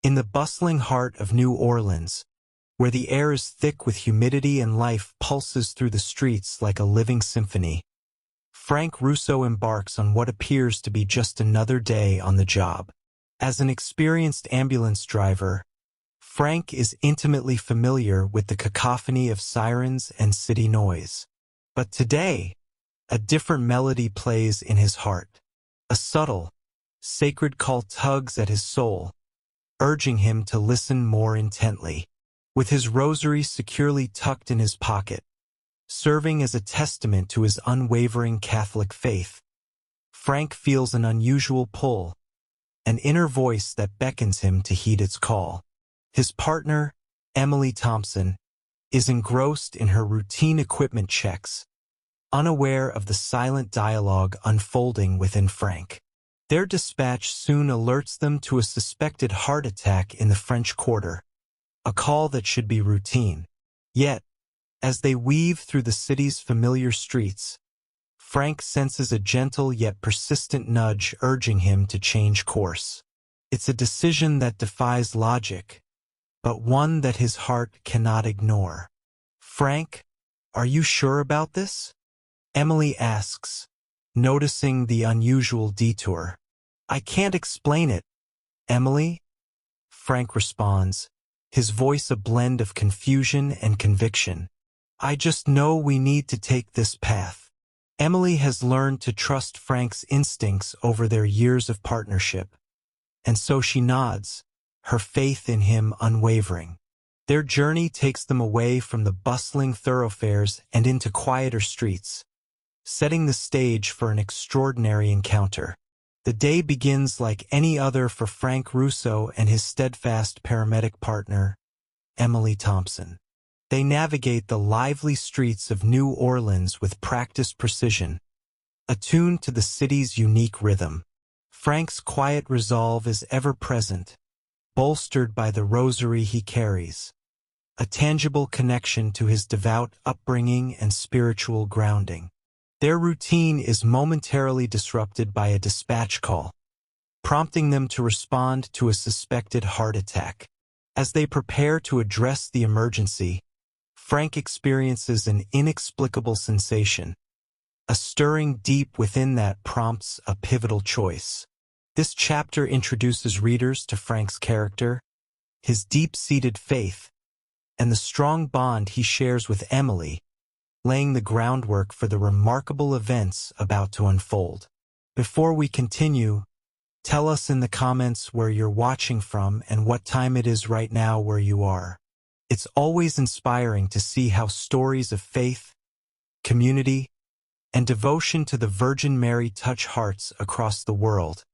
In the bustling heart of New Orleans, where the air is thick with humidity and life pulses through the streets like a living symphony, Frank Russo embarks on what appears to be just another day on the job. As an experienced ambulance driver, Frank is intimately familiar with the cacophony of sirens and city noise. But today, a different melody plays in his heart. A subtle, sacred call tugs at his soul, urging him to listen more intently. With his rosary securely tucked in his pocket, serving as a testament to his unwavering Catholic faith, Frank feels an unusual pull, an inner voice that beckons him to heed its call. His partner, Emily Thompson, is engrossed in her routine equipment checks, unaware of the silent dialogue unfolding within Frank. Their dispatch soon alerts them to a suspected heart attack in the French Quarter, a call that should be routine. Yet, as they weave through the city's familiar streets, Frank senses a gentle yet persistent nudge urging him to change course. It's a decision that defies logic, but one that his heart cannot ignore. "Frank, are you sure about this?" Emily asks, noticing the unusual detour. "I can't explain it, Emily," Frank responds, his voice a blend of confusion and conviction. "I just know we need to take this path." Emily has learned to trust Frank's instincts over their years of partnership, and so she nods, her faith in him unwavering. Their journey takes them away from the bustling thoroughfares and into quieter streets, setting the stage for an extraordinary encounter. The day begins like any other for Frank Russo and his steadfast paramedic partner, Emily Thompson. They navigate the lively streets of New Orleans with practiced precision, attuned to the city's unique rhythm. Frank's quiet resolve is ever present, bolstered by the rosary he carries, a tangible connection to his devout upbringing and spiritual grounding. Their routine is momentarily disrupted by a dispatch call, prompting them to respond to a suspected heart attack. As they prepare to address the emergency, Frank experiences an inexplicable sensation. A stirring deep within that prompts a pivotal choice. This chapter introduces readers to Frank's character, his deep-seated faith, and the strong bond he shares with Emily, laying the groundwork for the remarkable events about to unfold. Before we continue, tell us in the comments where you're watching from and what time it is right now where you are. It's always inspiring to see how stories of faith, community, and devotion to the Virgin Mary touch hearts across the world,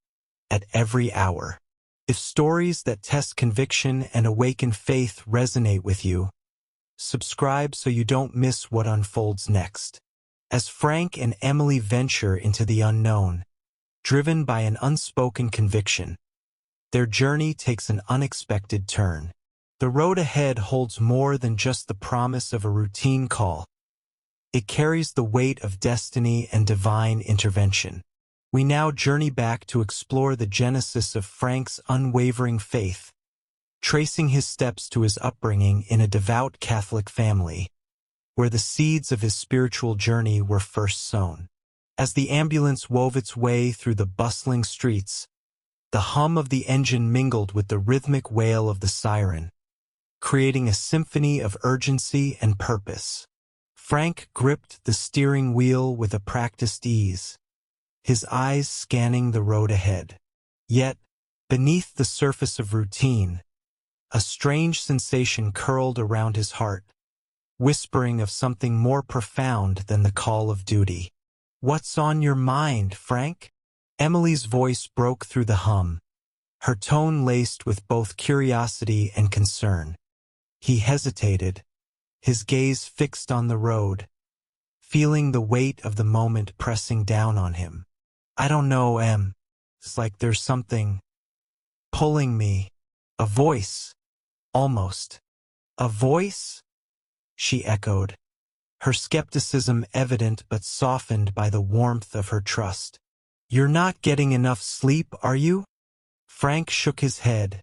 at every hour. If stories that test conviction and awaken faith resonate with you, subscribe so you don't miss what unfolds next. As Frank and Emily venture into the unknown, driven by an unspoken conviction, their journey takes an unexpected turn. The road ahead holds more than just the promise of a routine call. It carries the weight of destiny and divine intervention. We now journey back to explore the genesis of Frank's unwavering faith, tracing his steps to his upbringing in a devout Catholic family, where the seeds of his spiritual journey were first sown. As the ambulance wove its way through the bustling streets, the hum of the engine mingled with the rhythmic wail of the siren, creating a symphony of urgency and purpose. Frank gripped the steering wheel with a practiced ease, his eyes scanning the road ahead. Yet, beneath the surface of routine, a strange sensation curled around his heart, whispering of something more profound than the call of duty. "What's on your mind, Frank?" Emily's voice broke through the hum, her tone laced with both curiosity and concern. He hesitated, his gaze fixed on the road, feeling the weight of the moment pressing down on him. "I don't know, Em. It's like there's something pulling me." "A voice, almost." "A voice?" she echoed, her skepticism evident but softened by the warmth of her trust. "You're not getting enough sleep, are you?" Frank shook his head,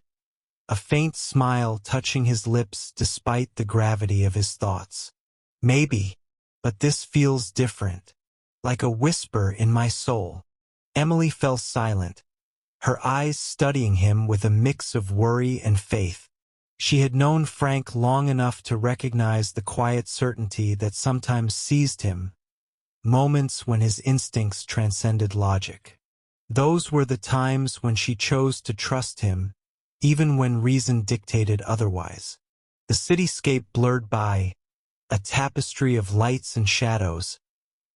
a faint smile touching his lips despite the gravity of his thoughts. Maybe, but this feels different. Like a whisper in my soul. Emily fell silent, her eyes studying him with a mix of worry and faith. She had known Frank long enough to recognize the quiet certainty that sometimes seized him, moments when his instincts transcended logic. Those were the times when she chose to trust him, even when reason dictated otherwise. The cityscape blurred by, a tapestry of lights and shadows,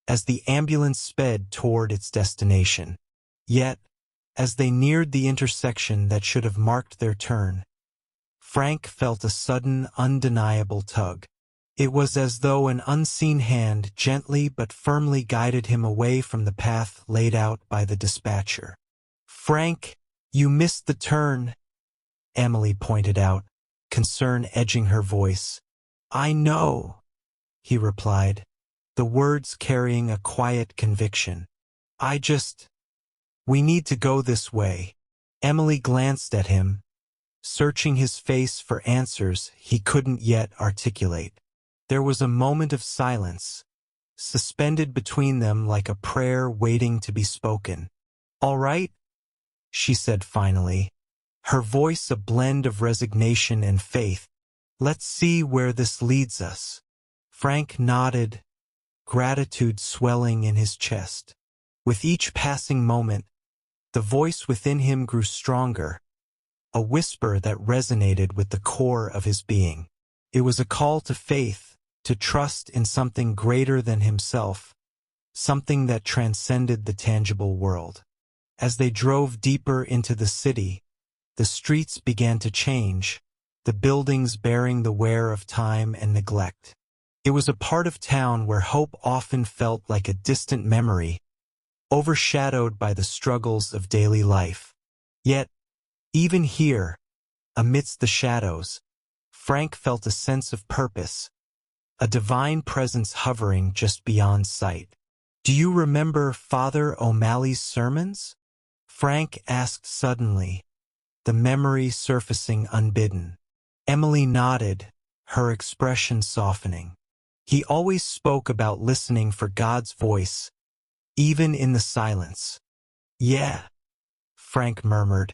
as the ambulance sped toward its destination. Yet, as they neared the intersection that should have marked their turn, Frank felt a sudden, undeniable tug. It was as though an unseen hand gently but firmly guided him away from the path laid out by the dispatcher. "Frank, you missed the turn," Emily pointed out, concern edging her voice. "I know," he replied, the words carrying a quiet conviction. We need to go this way." Emily glanced at him, searching his face for answers he couldn't yet articulate. There was a moment of silence, suspended between them like a prayer waiting to be spoken. "All right," she said finally, her voice a blend of resignation and faith. "Let's see where this leads us." Frank nodded, gratitude swelling in his chest. With each passing moment, the voice within him grew stronger, a whisper that resonated with the core of his being. It was a call to faith, to trust in something greater than himself, something that transcended the tangible world. As they drove deeper into the city, the streets began to change, the buildings bearing the wear of time and neglect. It was a part of town where hope often felt like a distant memory, overshadowed by the struggles of daily life. Yet, even here, amidst the shadows, Frank felt a sense of purpose, a divine presence hovering just beyond sight. "Do you remember Father O'Malley's sermons?" Frank asked suddenly, the memory surfacing unbidden. Emily nodded, her expression softening. "He always spoke about listening for God's voice, even in the silence." "Yeah," Frank murmured,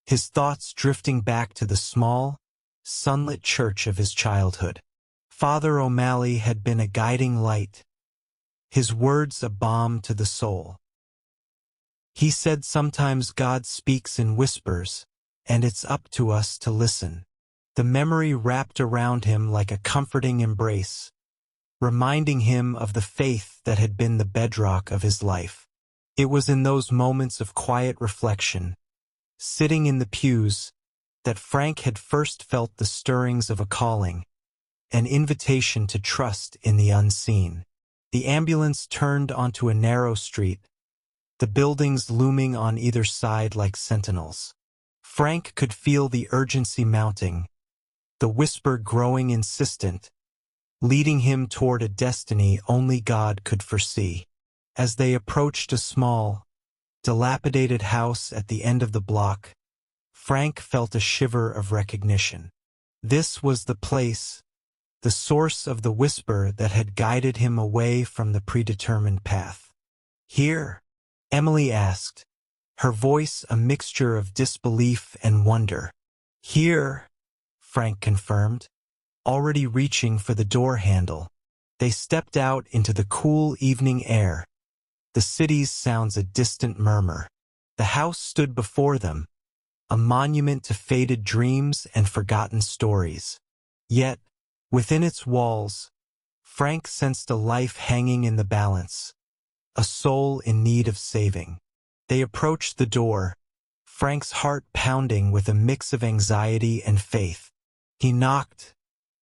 his thoughts drifting back to the small, sunlit church of his childhood. Father O'Malley had been a guiding light, his words a balm to the soul. He said sometimes God speaks in whispers, and it's up to us to listen. The memory wrapped around him like a comforting embrace, reminding him of the faith that had been the bedrock of his life. It was in those moments of quiet reflection, sitting in the pews, that Frank had first felt the stirrings of a calling, an invitation to trust in the unseen. The ambulance turned onto a narrow street, the buildings looming on either side like sentinels. Frank could feel the urgency mounting, the whisper growing insistent, leading him toward a destiny only God could foresee. As they approached a small, dilapidated house at the end of the block, Frank felt a shiver of recognition. This was the place, the source of the whisper that had guided him away from the predetermined path. "Here?" Emily asked, her voice a mixture of disbelief and wonder. "Here," Frank confirmed, already reaching for the door handle. They stepped out into the cool evening air, the city's sounds a distant murmur. The house stood before them, a monument to faded dreams and forgotten stories. Yet, within its walls, Frank sensed a life hanging in the balance, a soul in need of saving. They approached the door, Frank's heart pounding with a mix of anxiety and faith. He knocked,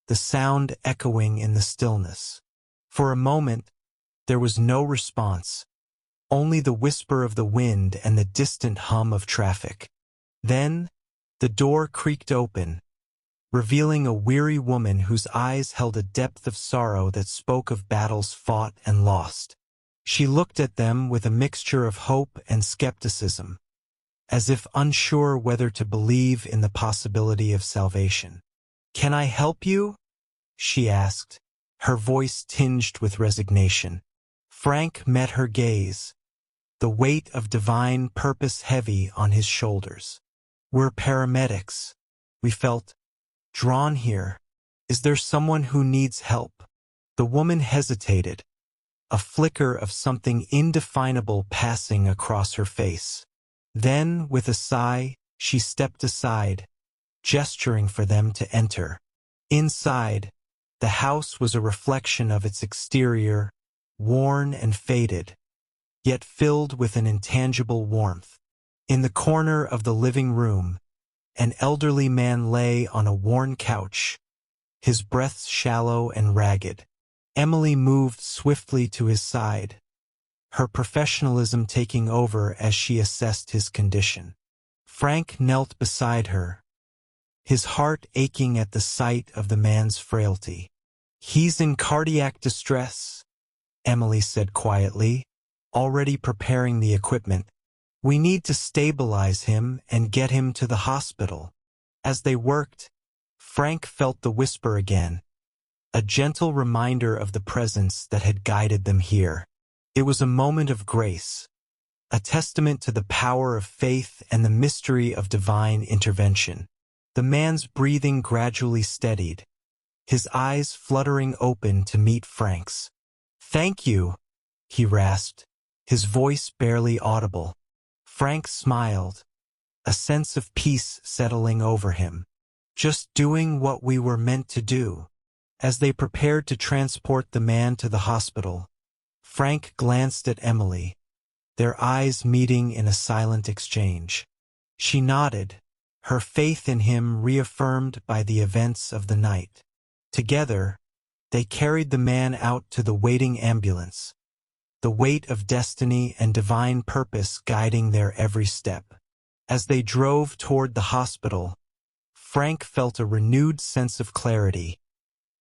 the sound echoing in the stillness. For a moment, there was no response, only the whisper of the wind and the distant hum of traffic. Then, the door creaked open, revealing a weary woman whose eyes held a depth of sorrow that spoke of battles fought and lost. She looked at them with a mixture of hope and skepticism. as if unsure whether to believe in the possibility of salvation. "Can I help you?" she asked, her voice tinged with resignation. Frank met her gaze, the weight of divine purpose heavy on his shoulders. "We're paramedics," we felt, "drawn here. Is there someone who needs help?" The woman hesitated, a flicker of something indefinable passing across her face. Then, with a sigh, she stepped aside, gesturing for them to enter. Inside, the house was a reflection of its exterior, worn and faded, yet filled with an intangible warmth. In the corner of the living room, an elderly man lay on a worn couch, his breath shallow and ragged. Emily moved swiftly to his side, her professionalism taking over as she assessed his condition. Frank knelt beside her, his heart aching at the sight of the man's frailty. "He's in cardiac distress," Emily said quietly, already preparing the equipment. "We need to stabilize him and get him to the hospital." As they worked, Frank felt the whisper again, a gentle reminder of the presence that had guided them here. It was a moment of grace, a testament to the power of faith and the mystery of divine intervention. The man's breathing gradually steadied, his eyes fluttering open to meet Frank's. "Thank you," he rasped, his voice barely audible. Frank smiled, a sense of peace settling over him. "Just doing what we were meant to do." As they prepared to transport the man to the hospital, Frank glanced at Emily, their eyes meeting in a silent exchange. She nodded, her faith in him reaffirmed by the events of the night. Together, they carried the man out to the waiting ambulance, the weight of destiny and divine purpose guiding their every step. As they drove toward the hospital, Frank felt a renewed sense of clarity,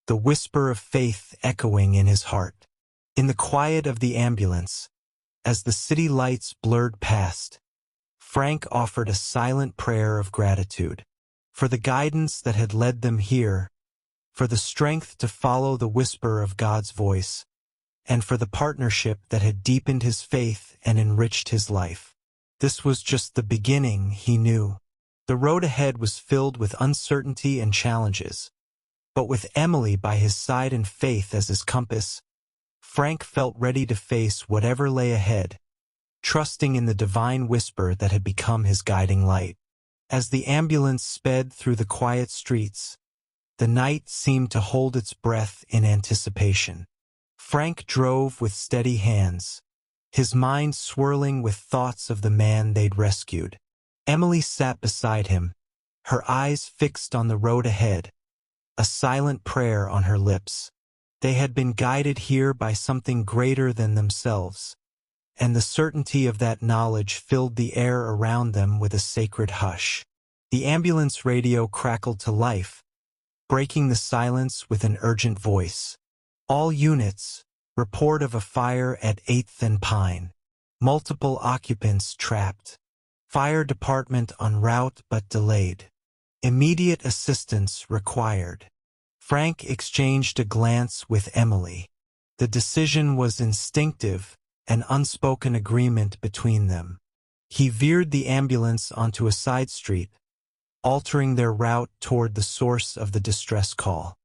the whisper of faith echoing in his heart. In the quiet of the ambulance, as the city lights blurred past, Frank offered a silent prayer of gratitude for the guidance that had led them here, for the strength to follow the whisper of God's voice, and for the partnership that had deepened his faith and enriched his life. This was just the beginning, he knew. The road ahead was filled with uncertainty and challenges, but with Emily by his side and faith as his compass, Frank felt ready to face whatever lay ahead, trusting in the divine whisper that had become his guiding light. As the ambulance sped through the quiet streets, the night seemed to hold its breath in anticipation. Frank drove with steady hands, his mind swirling with thoughts of the man they'd rescued. Emily sat beside him, her eyes fixed on the road ahead, a silent prayer on her lips. They had been guided here by something greater than themselves, and the certainty of that knowledge filled the air around them with a sacred hush. The ambulance radio crackled to life, breaking the silence with an urgent voice. "All units, report of a fire at 8th and Pine. Multiple occupants trapped. Fire department en route but delayed. Immediate assistance required." Frank exchanged a glance with Emily. The decision was instinctive, an unspoken agreement between them. He veered the ambulance onto a side street, altering their route toward the source of the distress call.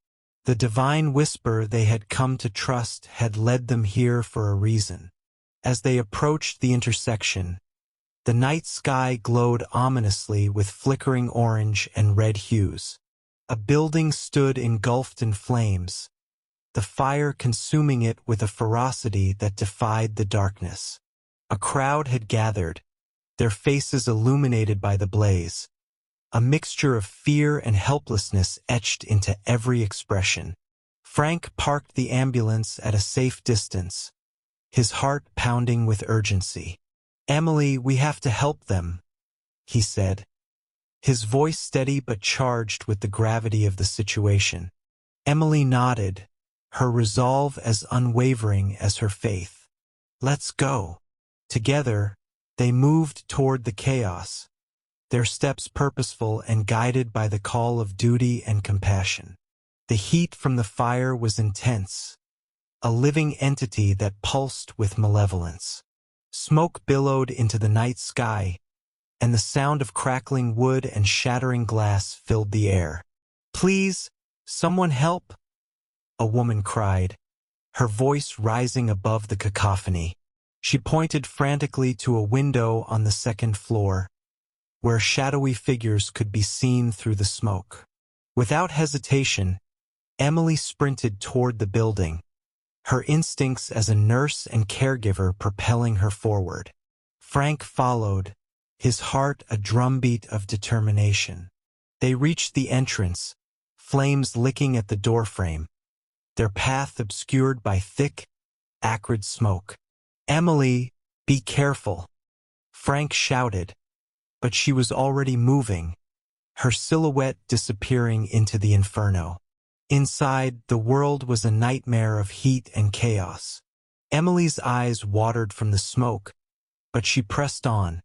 The divine whisper they had come to trust had led them here for a reason. As they approached the intersection, the night sky glowed ominously with flickering orange and red hues. A building stood engulfed in flames, the fire consuming it with a ferocity that defied the darkness. A crowd had gathered, their faces illuminated by the blaze, a mixture of fear and helplessness etched into every expression. Frank parked the ambulance at a safe distance, his heart pounding with urgency. "Emily, we have to help them," he said, his voice steady but charged with the gravity of the situation. Emily nodded, her resolve as unwavering as her faith. "Let's go." Together, they moved toward the chaos, their steps purposeful and guided by the call of duty and compassion. The heat from the fire was intense, a living entity that pulsed with malevolence. Smoke billowed into the night sky, and the sound of crackling wood and shattering glass filled the air. "Please, someone help!" a woman cried, her voice rising above the cacophony. She pointed frantically to a window on the second floor, where shadowy figures could be seen through the smoke. Without hesitation, Emily sprinted toward the building, her instincts as a nurse and caregiver propelling her forward. Frank followed, his heart a drumbeat of determination. They reached the entrance, flames licking at the doorframe, their path obscured by thick, acrid smoke. "Emily, be careful," Frank shouted, but she was already moving, her silhouette disappearing into the inferno. Inside, the world was a nightmare of heat and chaos. Emily's eyes watered from the smoke, but she pressed on,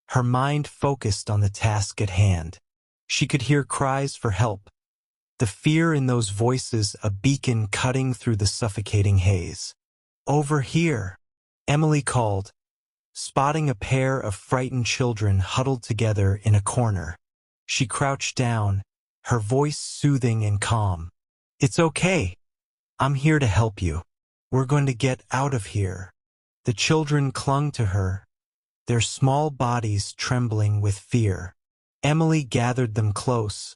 her mind focused on the task at hand. She could hear cries for help, the fear in those voices a beacon cutting through the suffocating haze. "Over here," Emily called, spotting a pair of frightened children huddled together in a corner. She crouched down, her voice soothing and calm. "It's okay. I'm here to help you. We're going to get out of here." The children clung to her, their small bodies trembling with fear. Emily gathered them close,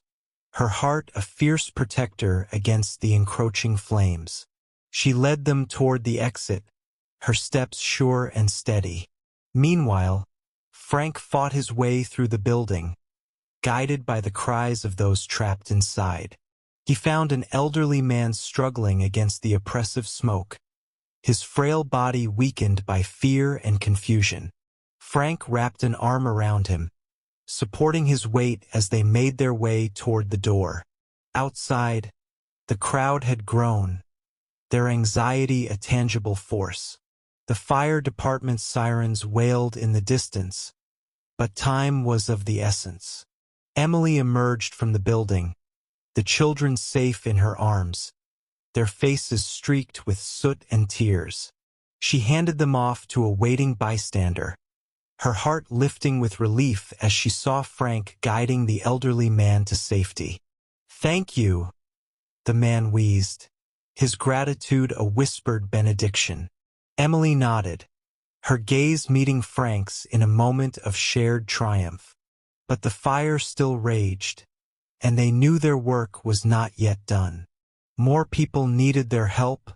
her heart a fierce protector against the encroaching flames. She led them toward the exit, her steps sure and steady. Meanwhile, Frank fought his way through the building, guided by the cries of those trapped inside. He found an elderly man struggling against the oppressive smoke, his frail body weakened by fear and confusion. Frank wrapped an arm around him, supporting his weight as they made their way toward the door. Outside, the crowd had grown, their anxiety a tangible force. The fire department's sirens wailed in the distance, but time was of the essence. Emily emerged from the building, the children safe in her arms, their faces streaked with soot and tears. She handed them off to a waiting bystander, her heart lifting with relief as she saw Frank guiding the elderly man to safety. "Thank you," the man wheezed, his gratitude a whispered benediction. Emily nodded, her gaze meeting Frank's in a moment of shared triumph. But the fire still raged, and they knew their work was not yet done. More people needed their help,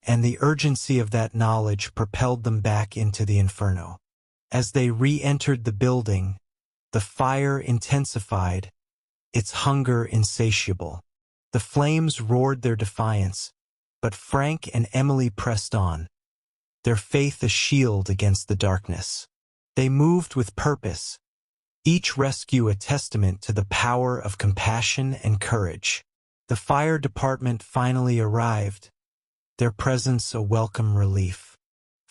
and the urgency of that knowledge propelled them back into the inferno. As they re-entered the building, the fire intensified, its hunger insatiable. The flames roared their defiance, but Frank and Emily pressed on, their faith a shield against the darkness. They moved with purpose, each rescue a testament to the power of compassion and courage. The fire department finally arrived, their presence a welcome relief.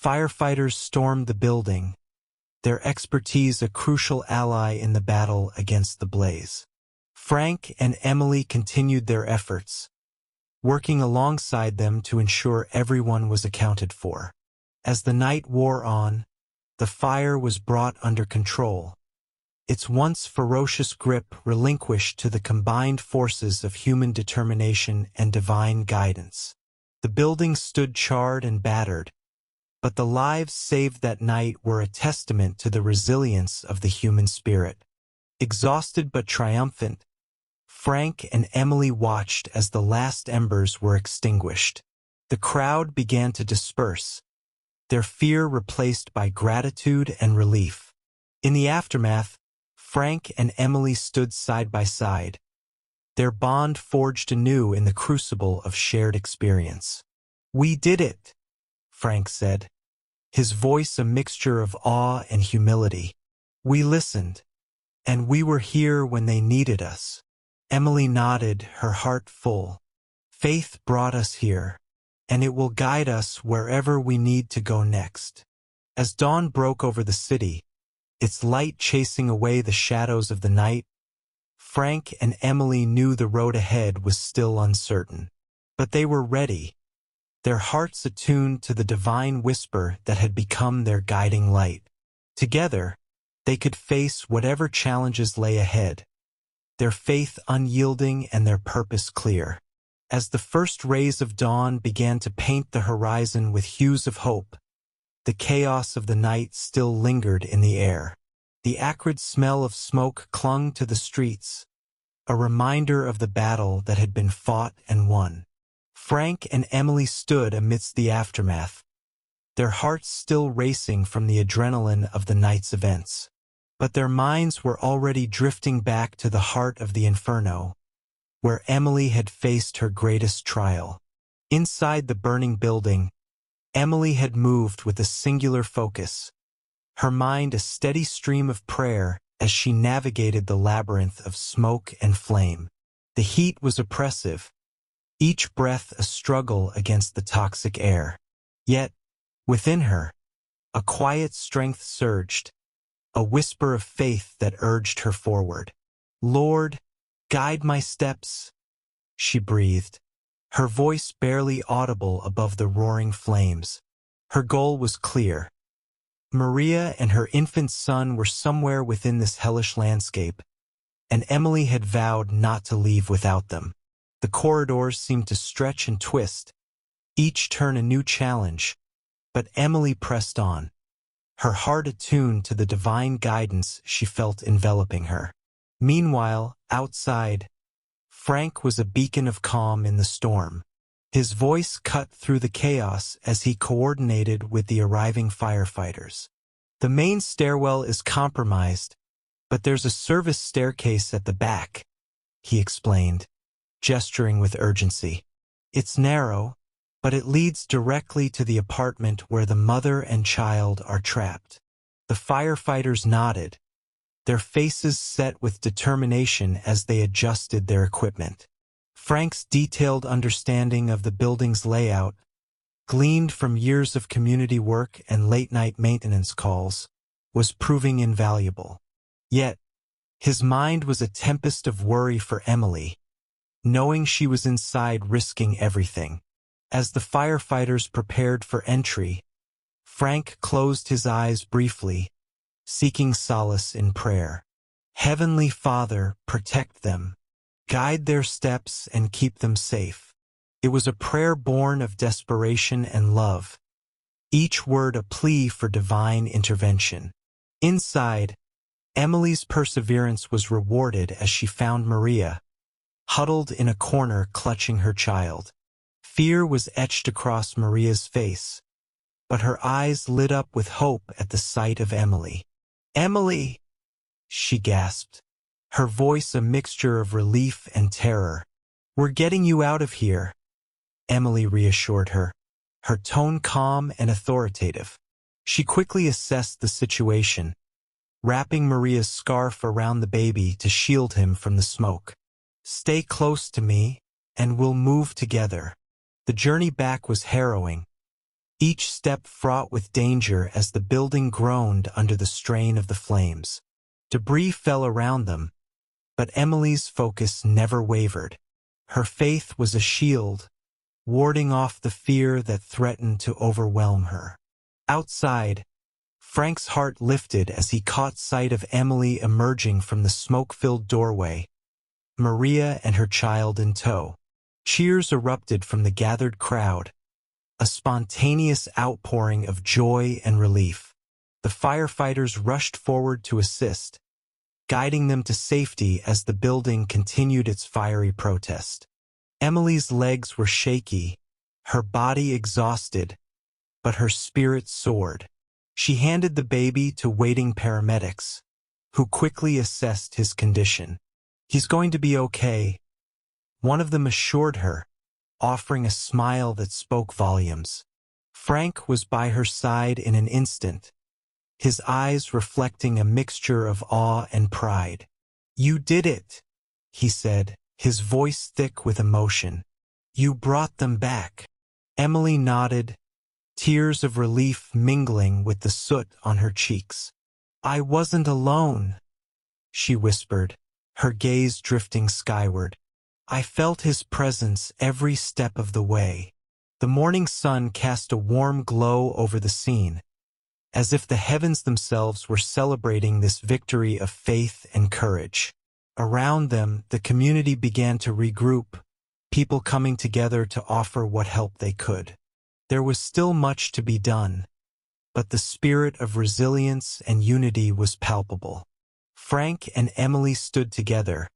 Firefighters stormed the building, their expertise a crucial ally in the battle against the blaze. Frank and Emily continued their efforts, working alongside them to ensure everyone was accounted for. As the night wore on, the fire was brought under control, its once ferocious grip relinquished to the combined forces of human determination and divine guidance. The building stood charred and battered, but the lives saved that night were a testament to the resilience of the human spirit. Exhausted but triumphant, Frank and Emily watched as the last embers were extinguished. The crowd began to disperse, their fear replaced by gratitude and relief. In the aftermath, Frank and Emily stood side by side, their bond forged anew in the crucible of shared experience. "We did it," Frank said, his voice a mixture of awe and humility. "We listened, and we were here when they needed us." Emily nodded, her heart full. "Faith brought us here, and it will guide us wherever we need to go next." As dawn broke over the city, its light chasing away the shadows of the night. Frank and Emily knew the road ahead was still uncertain. But they were ready, their hearts attuned to the divine whisper that had become their guiding light. Together, they could face whatever challenges lay ahead, their faith unyielding and their purpose clear. As the first rays of dawn began to paint the horizon with hues of hope, the chaos of the night still lingered in the air. The acrid smell of smoke clung to the streets, a reminder of the battle that had been fought and won. Frank and Emily stood amidst the aftermath, their hearts still racing from the adrenaline of the night's events. But their minds were already drifting back to the heart of the inferno, where Emily had faced her greatest trial. Inside the burning building, Emily had moved with a singular focus, her mind a steady stream of prayer as she navigated the labyrinth of smoke and flame. The heat was oppressive, each breath a struggle against the toxic air. Yet, within her, a quiet strength surged, a whisper of faith that urged her forward. "Lord, guide my steps," she breathed, her voice barely audible above the roaring flames. Her goal was clear. Maria and her infant son were somewhere within this hellish landscape, and Emily had vowed not to leave without them. The corridors seemed to stretch and twist, each turn a new challenge, but Emily pressed on, her heart attuned to the divine guidance she felt enveloping her. Meanwhile, outside, Frank was a beacon of calm in the storm. His voice cut through the chaos as he coordinated with the arriving firefighters. "The main stairwell is compromised, but there's a service staircase at the back," he explained, gesturing with urgency. "It's narrow, but it leads directly to the apartment where the mother and child are trapped." The firefighters nodded, their faces set with determination as they adjusted their equipment. Frank's detailed understanding of the building's layout, gleaned from years of community work and late-night maintenance calls, was proving invaluable. Yet, his mind was a tempest of worry for Emily, knowing she was inside risking everything. As the firefighters prepared for entry, Frank closed his eyes briefly, seeking solace in prayer. "Heavenly Father, protect them, guide their steps and keep them safe." It was a prayer born of desperation and love, each word a plea for divine intervention. Inside, Emily's perseverance was rewarded as she found Maria, huddled in a corner clutching her child. Fear was etched across Maria's face, but her eyes lit up with hope at the sight of Emily. "Emily!" she gasped, her voice a mixture of relief and terror. "We're getting you out of here," Emily reassured her, her tone calm and authoritative. She quickly assessed the situation, wrapping Maria's scarf around the baby to shield him from the smoke. "Stay close to me, and we'll move together." The journey back was harrowing, each step fraught with danger as the building groaned under the strain of the flames. Debris fell around them, but Emily's focus never wavered. Her faith was a shield, warding off the fear that threatened to overwhelm her. Outside, Frank's heart lifted as he caught sight of Emily emerging from the smoke-filled doorway, Maria and her child in tow. Cheers erupted from the gathered crowd, a spontaneous outpouring of joy and relief. The firefighters rushed forward to assist, guiding them to safety as the building continued its fiery protest. Emily's legs were shaky, her body exhausted, but her spirit soared. She handed the baby to waiting paramedics, who quickly assessed his condition. "He's going to be okay," one of them assured her, offering a smile that spoke volumes. Frank was by her side in an instant, his eyes reflecting a mixture of awe and pride. "You did it," he said, his voice thick with emotion. "You brought them back." Emily nodded, tears of relief mingling with the soot on her cheeks. I wasn't alone, she whispered, her gaze drifting skyward. I felt his presence every step of the way. The morning sun cast a warm glow over the scene, as if the heavens themselves were celebrating this victory of faith and courage. Around them, the community began to regroup, people coming together to offer what help they could. There was still much to be done, but the spirit of resilience and unity was palpable. Frank and Emily stood together,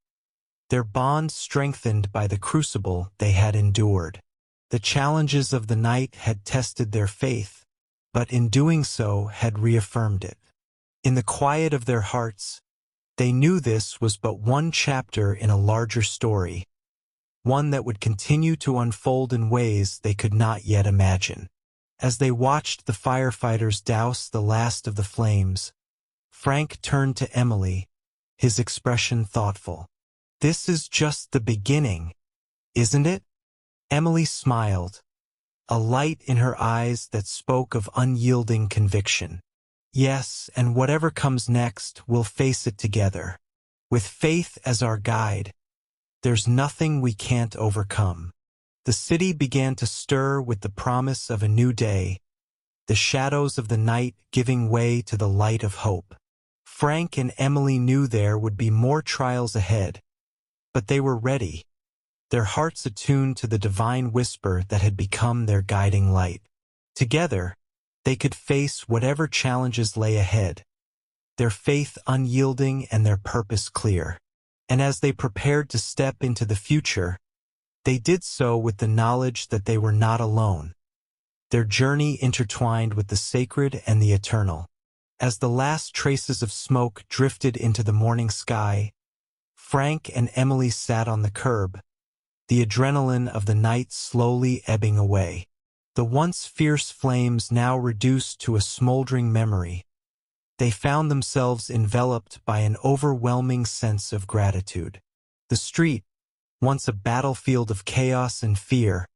their bond strengthened by the crucible they had endured. The challenges of the night had tested their faith, but in doing so had reaffirmed it. In the quiet of their hearts, they knew this was but one chapter in a larger story, one that would continue to unfold in ways they could not yet imagine. As they watched the firefighters douse the last of the flames, Frank turned to Emily, his expression thoughtful. This is just the beginning, isn't it? Emily smiled, a light in her eyes that spoke of unyielding conviction. Yes, and whatever comes next, we'll face it together. With faith as our guide, there's nothing we can't overcome. The city began to stir with the promise of a new day, the shadows of the night giving way to the light of hope. Frank and Emily knew there would be more trials ahead, but they were ready, their hearts attuned to the divine whisper that had become their guiding light. Together, they could face whatever challenges lay ahead, their faith unyielding and their purpose clear. And as they prepared to step into the future, they did so with the knowledge that they were not alone, their journey intertwined with the sacred and the eternal. As the last traces of smoke drifted into the morning sky, Frank and Emily sat on the curb, the adrenaline of the night slowly ebbing away. The once fierce flames now reduced to a smoldering memory. They found themselves enveloped by an overwhelming sense of gratitude. The street, once a battlefield of chaos and fear,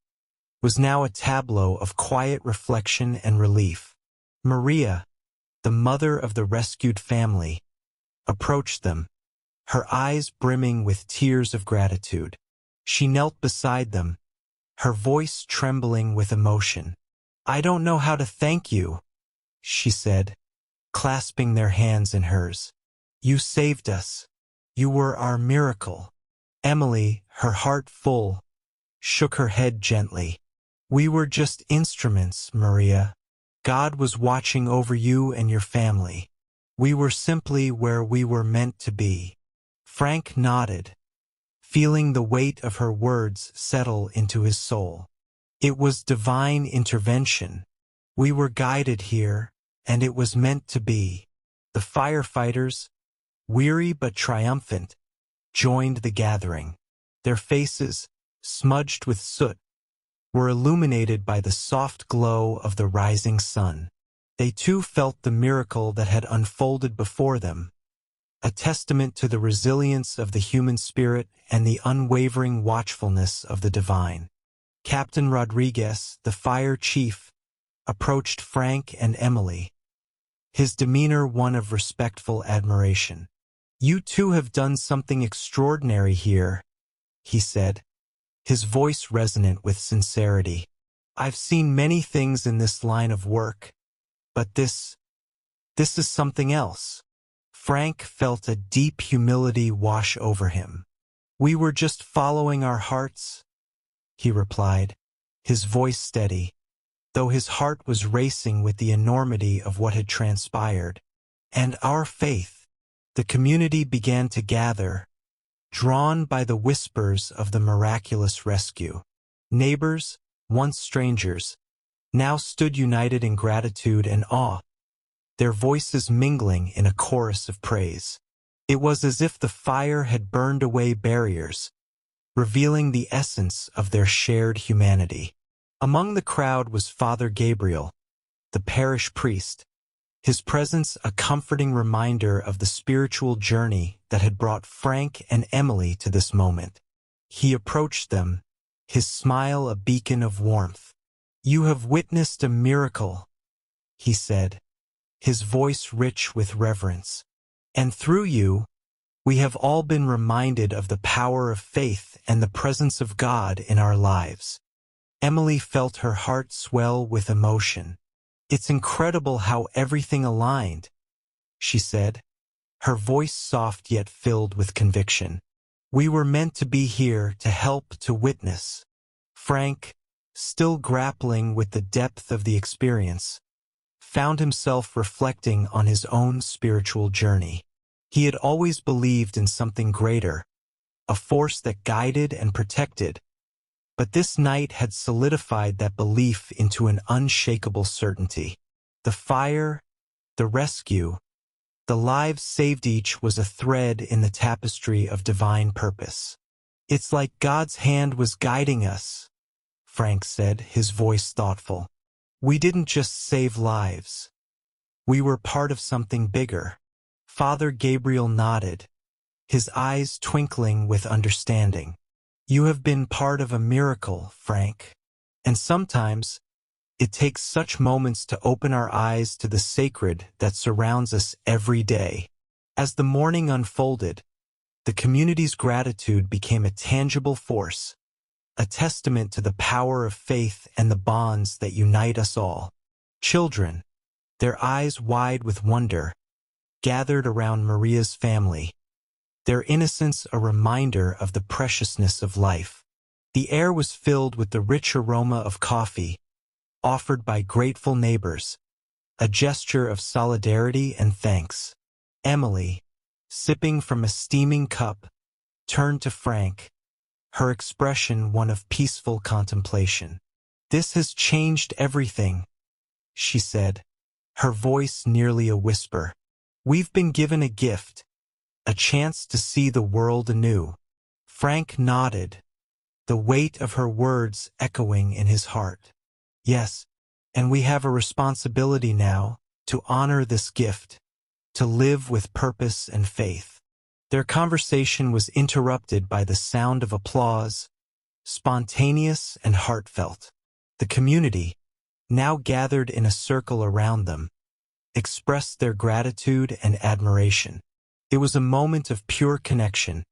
was now a tableau of quiet reflection and relief. Maria, the mother of the rescued family, approached them, her eyes brimming with tears of gratitude. She knelt beside them, her voice trembling with emotion. I don't know how to thank you, she said, clasping their hands in hers. You saved us. You were our miracle. Emily, her heart full, shook her head gently. We were just instruments, Maria. God was watching over you and your family. We were simply where we were meant to be. Frank nodded, feeling the weight of her words settle into his soul. It was divine intervention. We were guided here, and it was meant to be. The firefighters, weary but triumphant, joined the gathering. Their faces, smudged with soot, were illuminated by the soft glow of the rising sun. They too felt the miracle that had unfolded before them, a testament to the resilience of the human spirit and the unwavering watchfulness of the divine. Captain Rodriguez, the fire chief, approached Frank and Emily, his demeanor one of respectful admiration. You two have done something extraordinary here, he said, his voice resonant with sincerity. I've seen many things in this line of work, but this is something else. Frank felt a deep humility wash over him. We were just following our hearts, he replied, his voice steady, though his heart was racing with the enormity of what had transpired. And our faith. The community began to gather, drawn by the whispers of the miraculous rescue. Neighbors, once strangers, now stood united in gratitude and awe, their voices mingling in a chorus of praise. It was as if the fire had burned away barriers, revealing the essence of their shared humanity. Among the crowd was Father Gabriel, the parish priest, his presence a comforting reminder of the spiritual journey that had brought Frank and Emily to this moment. He approached them, his smile a beacon of warmth. You have witnessed a miracle, he said, his voice rich with reverence. And through you, we have all been reminded of the power of faith and the presence of God in our lives. Emily felt her heart swell with emotion. It's incredible how everything aligned, she said, her voice soft yet filled with conviction. We were meant to be here to help, to witness. Frank, still grappling with the depth of the experience, found himself reflecting on his own spiritual journey. He had always believed in something greater, a force that guided and protected, but this night had solidified that belief into an unshakable certainty. The fire, the rescue, the lives saved, each was a thread in the tapestry of divine purpose. It's like God's hand was guiding us, Frank said, his voice thoughtful. We didn't just save lives. We were part of something bigger. Father Gabriel nodded, his eyes twinkling with understanding. You have been part of a miracle, Frank. And sometimes, it takes such moments to open our eyes to the sacred that surrounds us every day. As the morning unfolded, the community's gratitude became a tangible force, a testament to the power of faith and the bonds that unite us all. Children, their eyes wide with wonder, gathered around Maria's family, their innocence a reminder of the preciousness of life. The air was filled with the rich aroma of coffee, offered by grateful neighbors, a gesture of solidarity and thanks. Emily, sipping from a steaming cup, turned to Frank, her expression one of peaceful contemplation. This has changed everything, she said, her voice nearly a whisper. We've been given a gift, a chance to see the world anew. Frank nodded, the weight of her words echoing in his heart. Yes, and we have a responsibility now to honor this gift, to live with purpose and faith. Their conversation was interrupted by the sound of applause, spontaneous and heartfelt. The community, now gathered in a circle around them, expressed their gratitude and admiration. It was a moment of pure connection,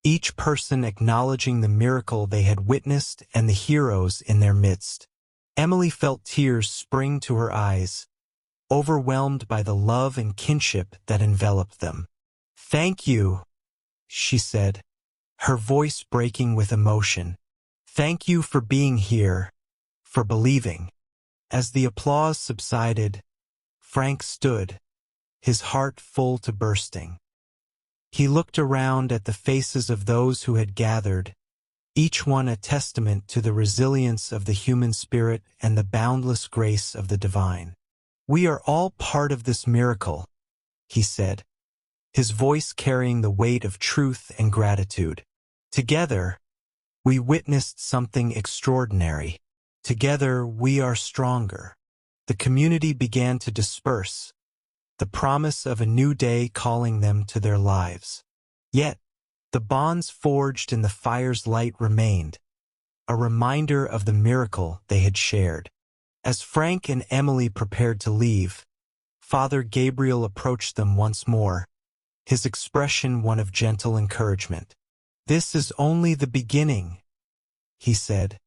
each person acknowledging the miracle they had witnessed and the heroes in their midst. Emily felt tears spring to her eyes, overwhelmed by the love and kinship that enveloped them. Thank you, she said, her voice breaking with emotion. Thank you for being here, for believing. As the applause subsided, Frank stood, his heart full to bursting. He looked around at the faces of those who had gathered, each one a testament to the resilience of the human spirit and the boundless grace of the divine. We are all part of this miracle, he said, his voice carrying the weight of truth and gratitude. Together, we witnessed something extraordinary. Together, we are stronger. The community began to disperse, the promise of a new day calling them to their lives. Yet, the bonds forged in the fire's light remained, a reminder of the miracle they had shared. As Frank and Emily prepared to leave, Father Gabriel approached them once more, his expression one of gentle encouragement. This is only the beginning, he said,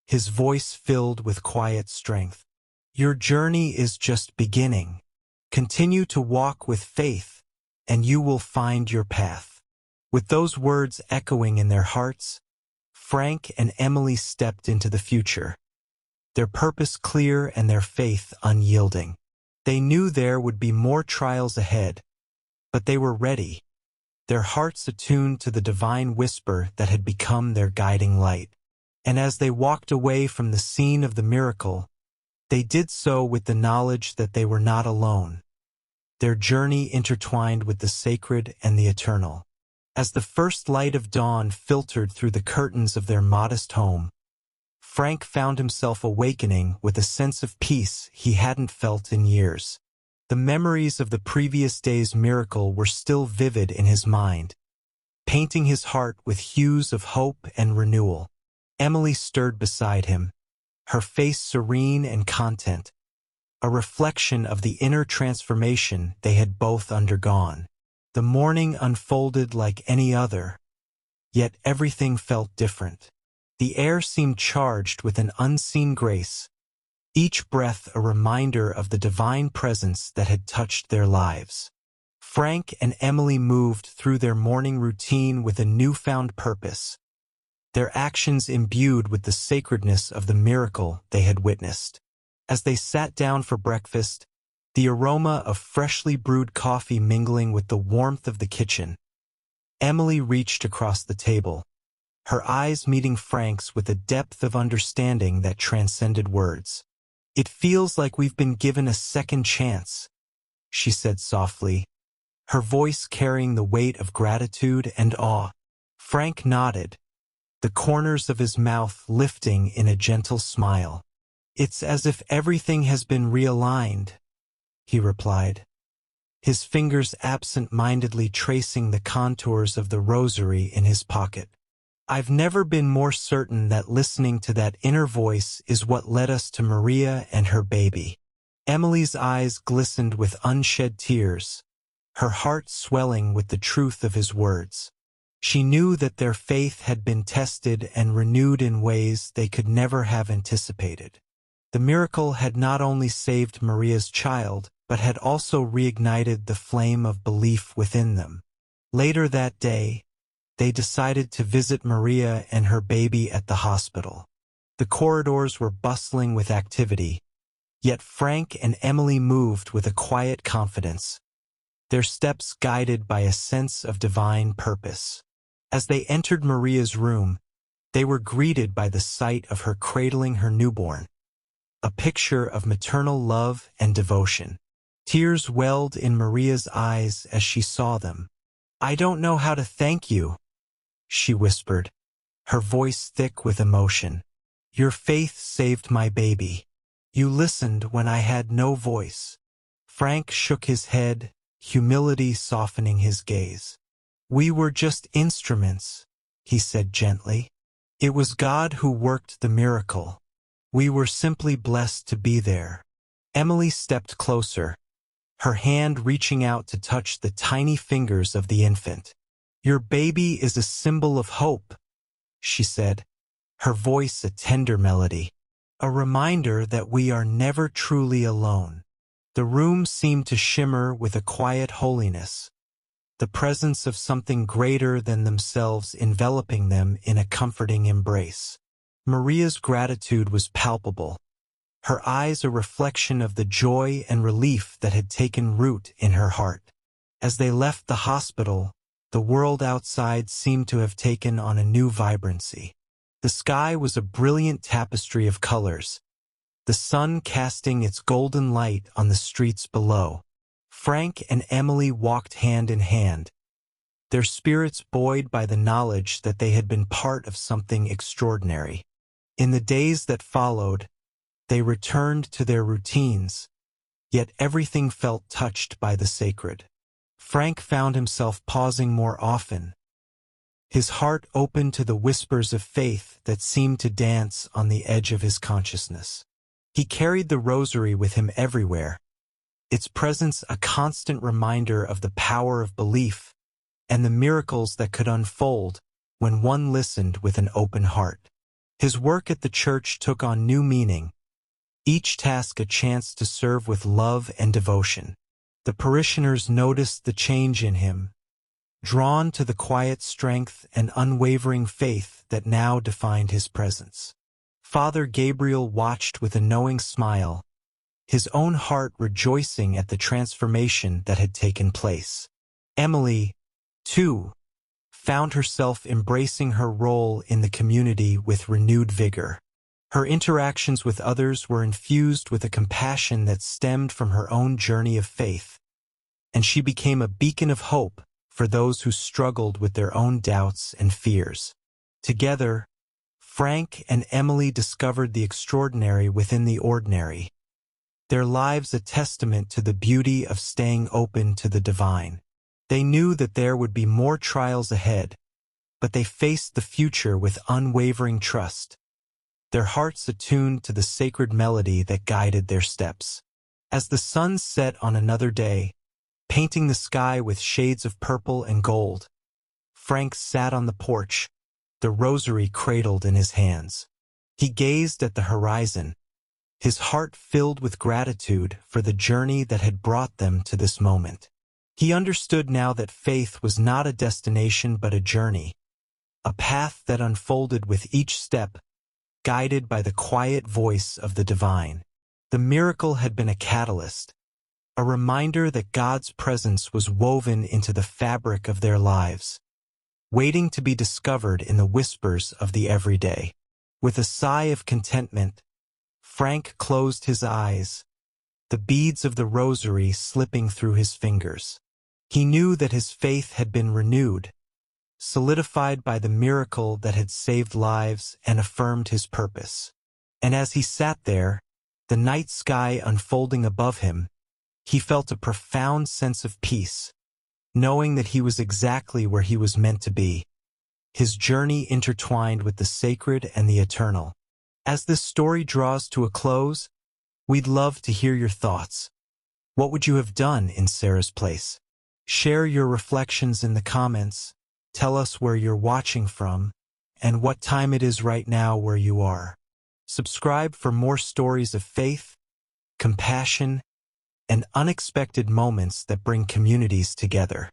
his voice filled with quiet strength. Your journey is just beginning. Continue to walk with faith, and you will find your path. With those words echoing in their hearts, Frank and Emily stepped into the future, their purpose clear and their faith unyielding. They knew there would be more trials ahead, but they were ready, their hearts attuned to the divine whisper that had become their guiding light. And as they walked away from the scene of the miracle, they did so with the knowledge that they were not alone, their journey intertwined with the sacred and the eternal. As the first light of dawn filtered through the curtains of their modest home, Frank found himself awakening with a sense of peace he hadn't felt in years. The memories of the previous day's miracle were still vivid in his mind, painting his heart with hues of hope and renewal. Emily stirred beside him, her face serene and content, a reflection of the inner transformation they had both undergone. The morning unfolded like any other, yet everything felt different. The air seemed charged with an unseen grace, each breath a reminder of the divine presence that had touched their lives. Frank and Emily moved through their morning routine with a newfound purpose, their actions imbued with the sacredness of the miracle they had witnessed. As they sat down for breakfast, the aroma of freshly brewed coffee mingling with the warmth of the kitchen, Emily reached across the table, her eyes meeting Frank's with a depth of understanding that transcended words. "It feels like we've been given a second chance," she said softly, her voice carrying the weight of gratitude and awe. Frank nodded, the corners of his mouth lifting in a gentle smile. "It's as if everything has been realigned," he replied, his fingers absent-mindedly tracing the contours of the rosary in his pocket. "I've never been more certain that listening to that inner voice is what led us to Maria and her baby." Emily's eyes glistened with unshed tears, her heart swelling with the truth of his words. She knew that their faith had been tested and renewed in ways they could never have anticipated. The miracle had not only saved Maria's child, but had also reignited the flame of belief within them. Later that day, they decided to visit Maria and her baby at the hospital. The corridors were bustling with activity, yet Frank and Emily moved with a quiet confidence, their steps guided by a sense of divine purpose. As they entered Maria's room, they were greeted by the sight of her cradling her newborn, a picture of maternal love and devotion. Tears welled in Maria's eyes as she saw them. "I don't know how to thank you," she whispered, her voice thick with emotion. "Your faith saved my baby. You listened when I had no voice." Frank shook his head, humility softening his gaze. "We were just instruments," he said gently. "It was God who worked the miracle. We were simply blessed to be there." Emily stepped closer, her hand reaching out to touch the tiny fingers of the infant. "Your baby is a symbol of hope," she said, her voice a tender melody, "a reminder that we are never truly alone." The room seemed to shimmer with a quiet holiness, the presence of something greater than themselves enveloping them in a comforting embrace. Maria's gratitude was palpable, her eyes a reflection of the joy and relief that had taken root in her heart. As they left the hospital, the world outside seemed to have taken on a new vibrancy. The sky was a brilliant tapestry of colors, the sun casting its golden light on the streets below. Frank and Emily walked hand in hand, their spirits buoyed by the knowledge that they had been part of something extraordinary. In the days that followed, they returned to their routines, yet everything felt touched by the sacred. Frank found himself pausing more often, his heart open to the whispers of faith that seemed to dance on the edge of his consciousness. He carried the rosary with him everywhere, its presence a constant reminder of the power of belief and the miracles that could unfold when one listened with an open heart. His work at the church took on new meaning, each task a chance to serve with love and devotion. The parishioners noticed the change in him, drawn to the quiet strength and unwavering faith that now defined his presence. Father Gabriel watched with a knowing smile, his own heart rejoicing at the transformation that had taken place. Emily, too, found herself embracing her role in the community with renewed vigor. Her interactions with others were infused with a compassion that stemmed from her own journey of faith, and she became a beacon of hope for those who struggled with their own doubts and fears. Together, Frank and Emily discovered the extraordinary within the ordinary, their lives a testament to the beauty of staying open to the divine. They knew that there would be more trials ahead, but they faced the future with unwavering trust, their hearts attuned to the sacred melody that guided their steps. As the sun set on another day, painting the sky with shades of purple and gold, Frank sat on the porch, the rosary cradled in his hands. He gazed at the horizon, his heart filled with gratitude for the journey that had brought them to this moment. He understood now that faith was not a destination but a journey, a path that unfolded with each step, guided by the quiet voice of the divine. The miracle had been a catalyst, a reminder that God's presence was woven into the fabric of their lives, waiting to be discovered in the whispers of the everyday. With a sigh of contentment, Frank closed his eyes, the beads of the rosary slipping through his fingers. He knew that his faith had been renewed, solidified by the miracle that had saved lives and affirmed his purpose. And as he sat there, the night sky unfolding above him, he felt a profound sense of peace, knowing that he was exactly where he was meant to be, his journey intertwined with the sacred and the eternal. As this story draws to a close, we'd love to hear your thoughts. What would you have done in Sarah's place? Share your reflections in the comments. Tell us where you're watching from and what time it is right now where you are. Subscribe for more stories of faith, compassion, and unexpected moments that bring communities together.